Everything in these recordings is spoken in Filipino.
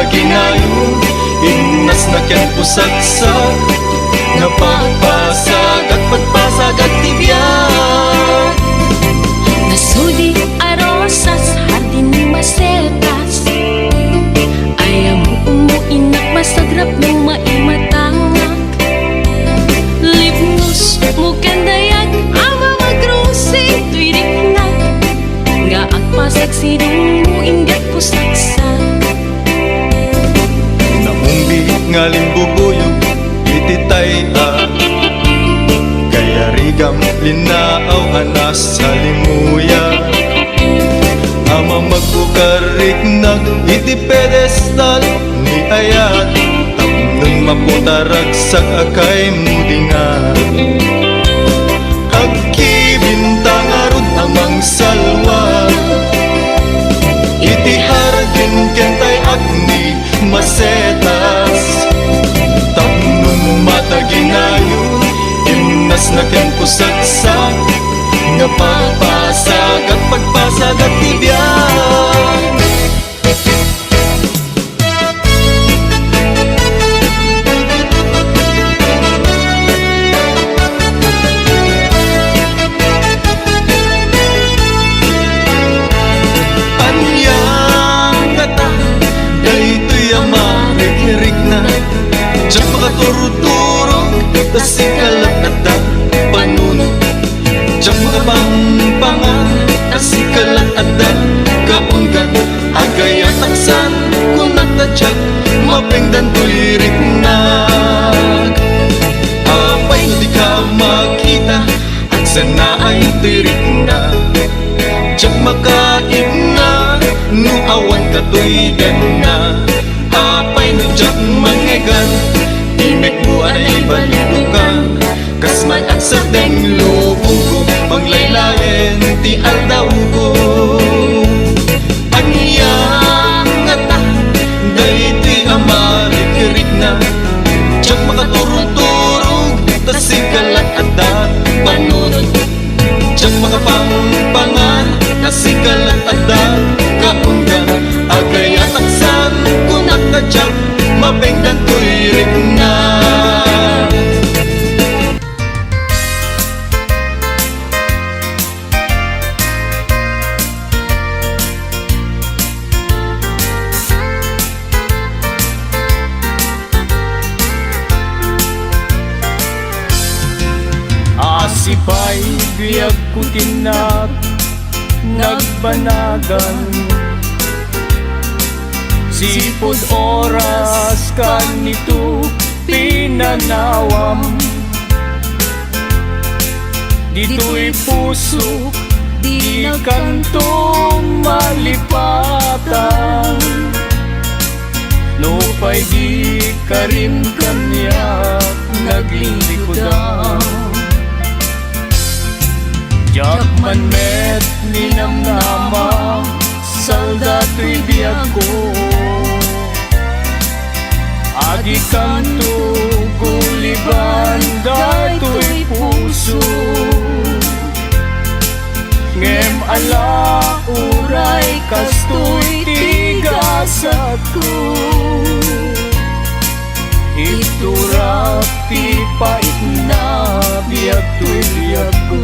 mataginayon, inas na kyan pusagsak, nga pagpasag at pagpasag at tibiyag. Nasudi arosas, hardin ni masetas, ayaw mo umuinak, masagrap ng maimatangak. Lipnos mo kandayag, ama magrusig, tuirik na nga agpasag sidong mo ingat ko saksak. Naumbi nga limbubuyog, ititay kaya rigam linaaw anas sa limuya. Ama magbukarik nag iti pedestal ni ayat, tapnon maputarag sa akay mudingan. Agkibintang arod amang salwa, iti hardin kentay agni masetas, tapnon mataginayon, inas na ken pusagsak, nga pagpasag at pagpasag at tibiyag. Anyang kata, daytoy amarik-hirik na, diyak makaturuturo, tas ikalat at panunod. Diyak makapangpangan, tas ikalat at kaunggan, agay at taksan, kung natadyak, mapengdan tuirik na. Apay no di ka makita, at sana ay tirik na. Diyak makain na, no awan ka tuy na. Apay no diyak mangegan, imek mo ay balito ka, kasman at sa deng lubong ko, panglaylayan ti aldaw ko. Anyang ngata, daytoy amarik-irik na, diyak makaturog-turog, tas ikalat at panunod. Diyak makapangpangan, tas ikalat at kaunggan, agay at aksan, kung nakadyak, mapengdan tuirik na. Asipay biyag kutinag nagbanagan, sipod oras kanito pinanawam. Dito'y puso di kantong malipatan, no pa'y di ka rin kanya naglilikodan. Diyak man met ninamnama, saldato'y biyag ko, adi kanto guliban dato'y puso. Ngem ala uray kasto'y tigasat ko, iturap ti pait na biyag to'y biyag ko.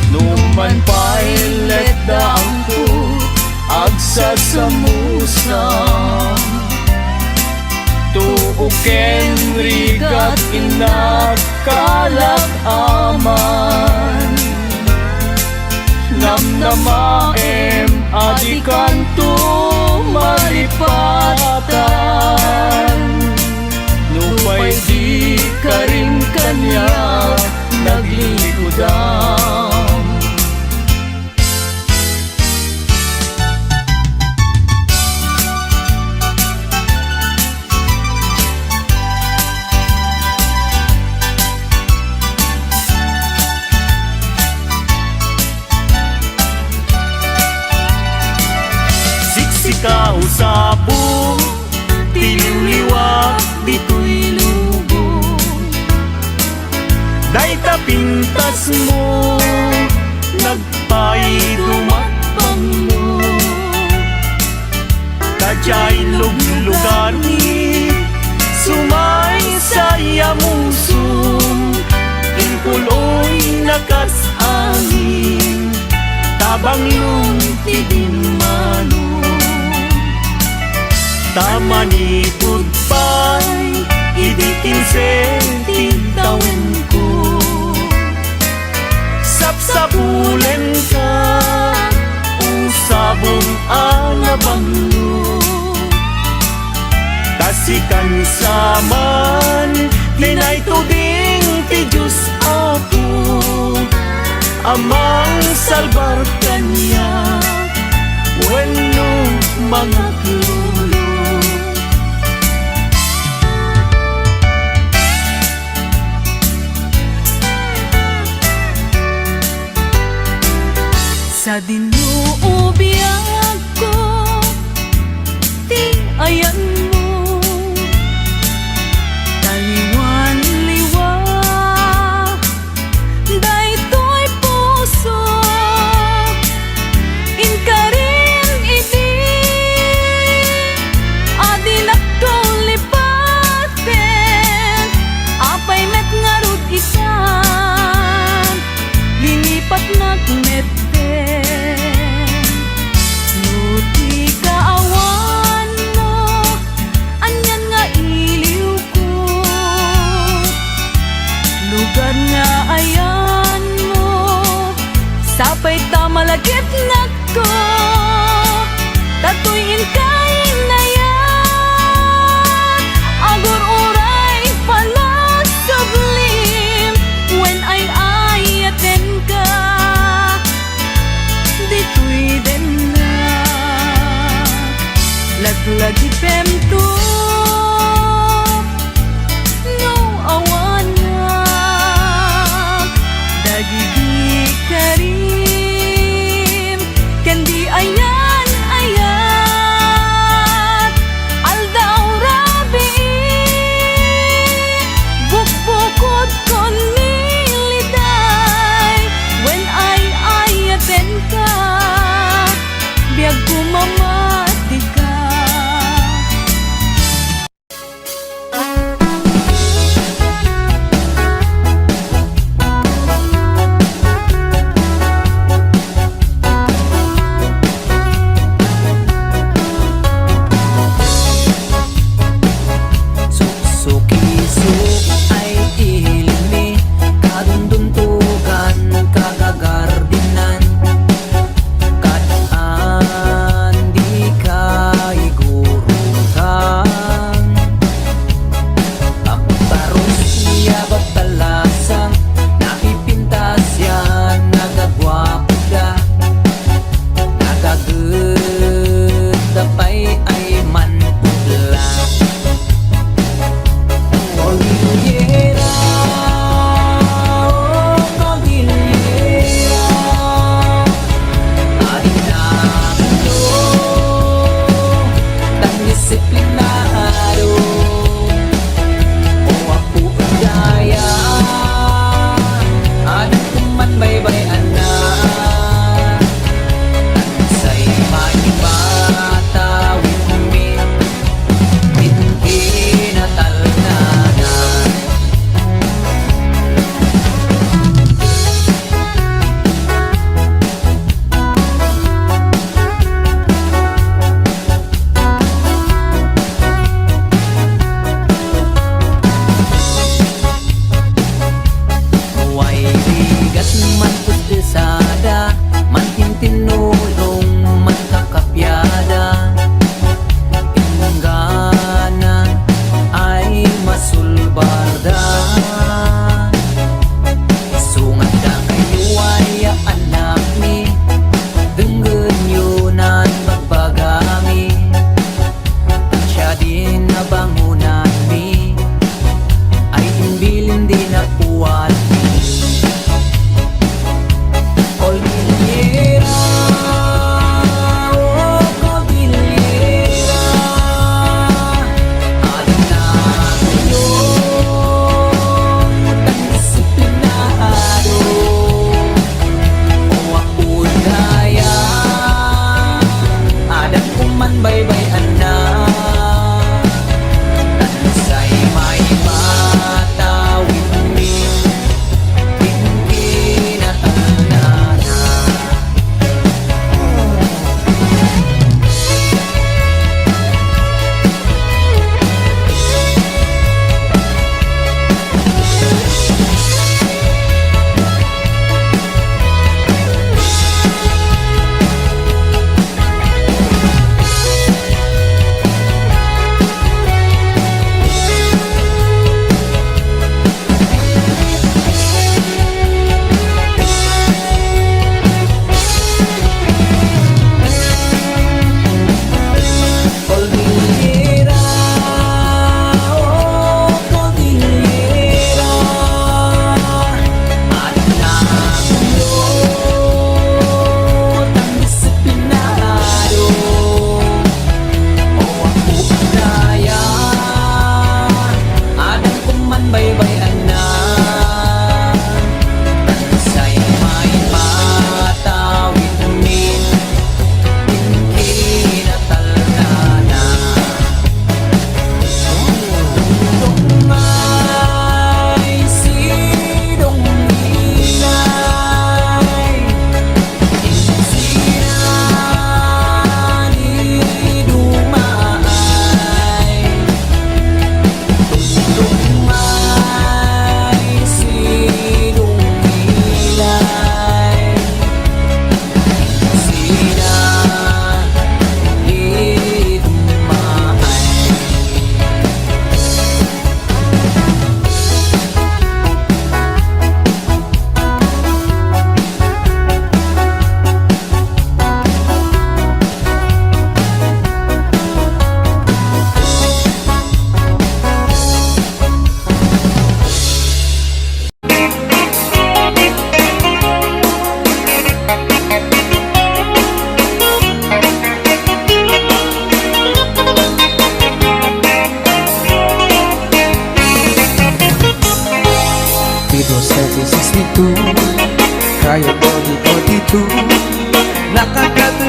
Numan pa'y letdaang ko, agsasamusang, tuuken rigat inagkalag aman. Namnamaem adikan to malipatan, nupay di ka rin kanya naglilikodan. Kausapong tiliwliwag dito'y lubong, day tapintas mo nagpay dumatpang mo, gari sumay saya musong impuloy nakas angin tabang lumti din manong tamani pudpay idikin senti tawen ko sapsapulen ka usabong anabanglo kasikan saman linay tuding ti Diyos Apo amang salbar kanya wenno mga klulo Sa dinuubiyag ko, ti ayan mo, taliwan-liwa, daytoy puso, inkarin iti, adinak ko lipaten, apay met ngarud isan, linipat nak met nuti kaawan mo, anyan nga iliw ko, lugar nga ayan mo, sapay tamalagit na ko, tatuyin kain na yan, agor uray pala sublim, when ay ayaten ka, dito'y din na laglagi pemto no awan na dagigi karim kendi ayan ayat aldaw rabi bukbukod kon niliday when ay ayaten ka biag kumamati ka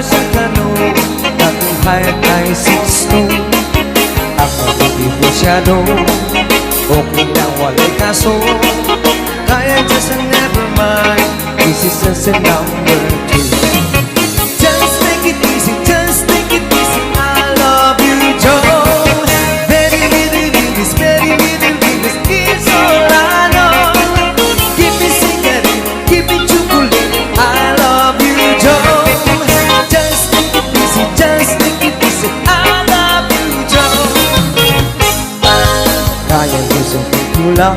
sa kano Akong kahit ay sisto Ako masyado okay lang walay kaso Kaya just a never mind This is just a number two Just take it easy, just take it easy I love you, Joe Very little babies, very little babies It's all I know Give me cigarette, give me chocolate I love you, Joe Just take it easy, just take it easy I love you, Joe Kaya gusto ko lang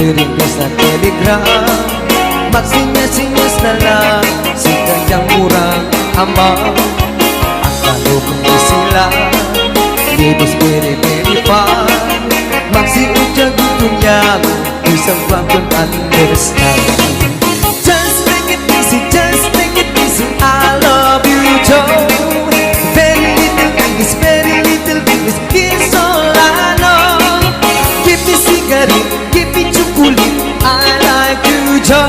I-request na telegram Magsinyas-sinyas na lang Si kanyang murang ama Ang kalupong ko sila Libos beri-beri pa Magsiudyag ito niya Isang bakon understand Just make it easy, just make it easy I love you, Joe Very little English, very little English It's all I know Give me cigarette, give me chocolate I like you, Joe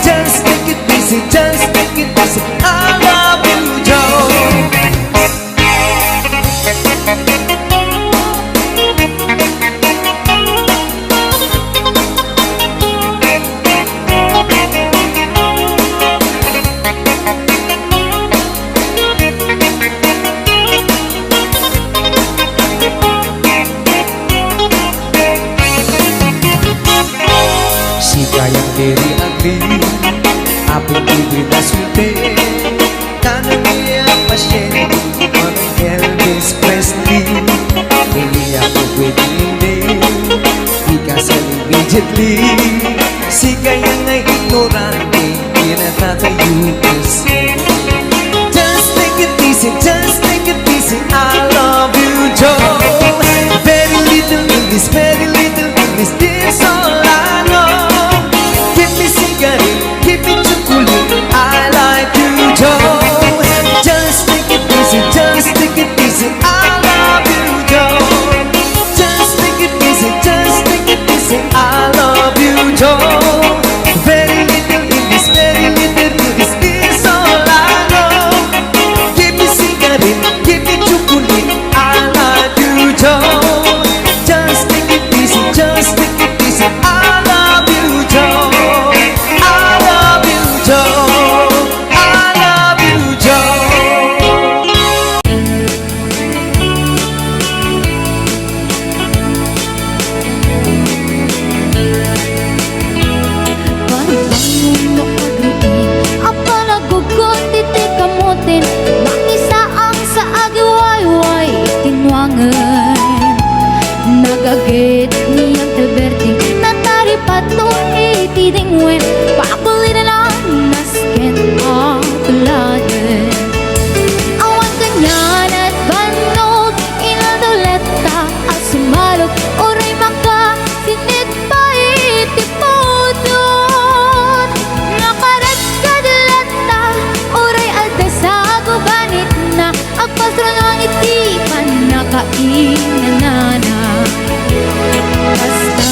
Just take it easy, just take it easy I love you, Joe Si kayang very ugly Apong bibig na sulti Kanang iya pasyente Manong Elvis Presley Hindi ako pwede hindi Di kasal immediately Si kayang ay ignorante Di natatayo kasi Just take it easy, just take it easy I love you, Joe Very little English, very little English This all I know Give me cigarette, give me chocolate I like you, Joe Just take it easy, just take it easy I love you, Joe Just take it easy, just take it easy I love you, Joe Very little English, very little English Is all I know Give me cigarette, give me chocolate I like you, Joe Just take it easy, just take it easy I love you, Joe I love you, Joe I love you, Joe Parang mo agriin Apa nagugot iti kamutin Mangisa ang sa agiwayway tinwangan Nagagit niyang Alberti Natari patong iti dingwen Pakulit na lang nasken ang tulagan Awan kanyan at banog Inadoleta at sumalog Oray maka sinit pa iti podon Nakarat kadalata Oray alda sa gubanit na Agpastro ng iti panakainanana Basta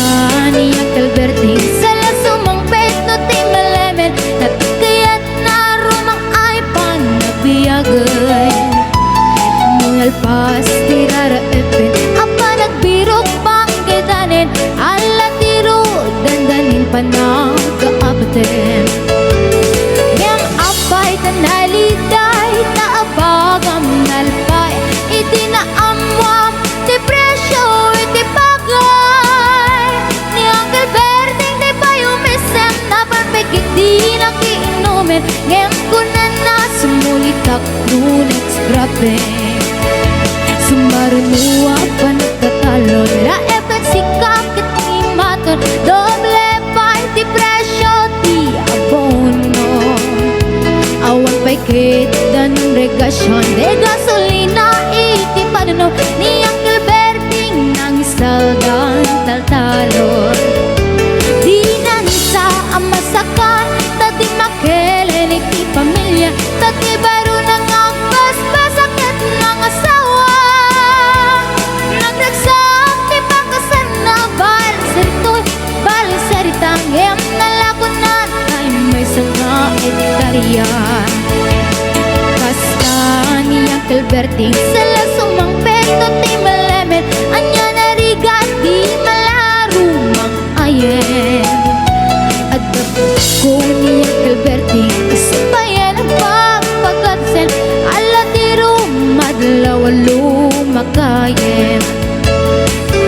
niyang Alberti Sala sumang petno ti malemen At kaya't narumang ay panagbiagay Mungal pas tirara epin Apa nagbirok pang kedanin Ala tiro dandanin panagkaabatin Yang apay tanaliday Taabagam nalpay Iti na amwam Depresyo iti bagay Ni Uncle Berting di pa yumisem Na perfect di nakiinumin Ngayon ko na sumulitak Nunits grabe Sumarunuwa pa nagkatalon La efek sikap kit ni maton Doble pa iti presyo Di abono Awan pa'y kit danong regasyon De gasolina iti panuno Ni Uncle Berting nang isaldan taltalon Di na nisa ang masakan Tati makelen iti pamilya Tati baro nang agpas-pasakit ng asawa Nagragsak ti pakasan na balisaritoy Balisaritang em nalakunan Ay may sanga iti tariyan Uncle Berting sala sumangpet no ti malemet anya narigat di malarumang ayen at ko ni Uncle Berting isipayan ang pagpagkatsen ala ti rumadlaw lumakayem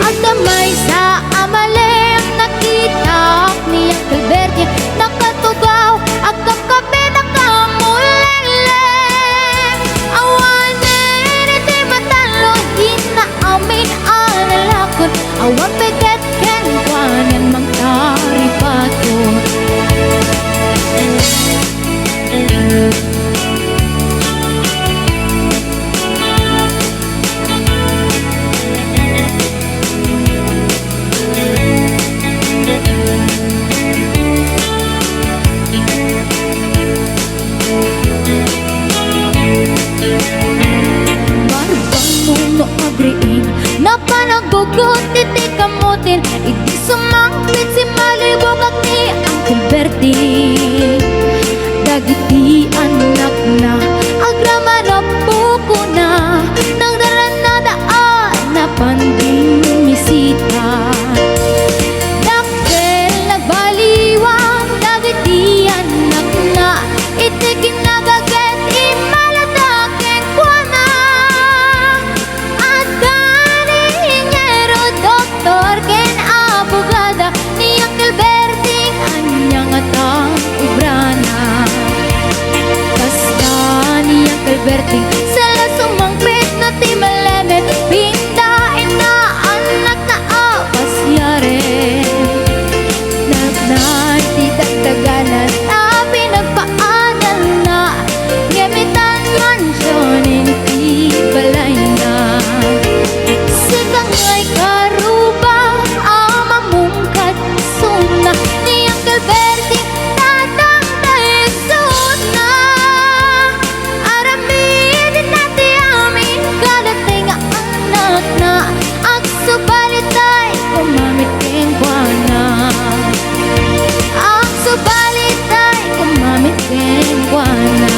at damay sa amalem nakita ni Uncle Berting nakatugaw agam kape nakamuleleng awanen iti matalo na amin analakot awan peget ken kwanen magtaripatot no agriin na panagugot iti kamutin iti sumangpit si malibog at ni Uncle Berting dagiti anak na agrama na buko na nagdaran na daan na panding misita dakkel nagbaliwang dagiti anak na iti kinagaget imaladaken kwa na doktor ken abogada ni Uncle Berting anyang atang ubrana basta ni Uncle Berting sala sumangpit na ti malemet pindain na anak na apas yare nagnan ti dagdaganan na pinagpaanan na gamitan mansyonin ti balay na sikangay karuba amamungkat suna ni Uncle Berting tatang taesot na aramin nati amin kadating anak na ag subalitay kumamit ken kuana ag subalitay kumamit ken kuana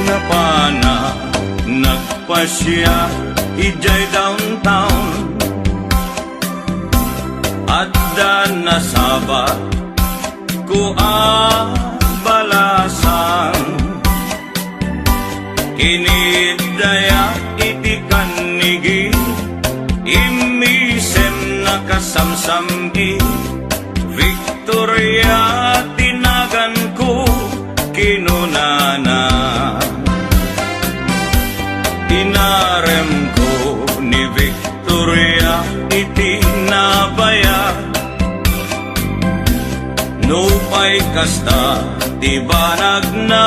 Napana nagpasya ijay downtown at nasaba ko balasan kinidaya iti kanigi imisem nakasamsamgi Victoria tinagan ko kinunana inarem ko ni Victoria iti nabaya no pay kasta ti banag na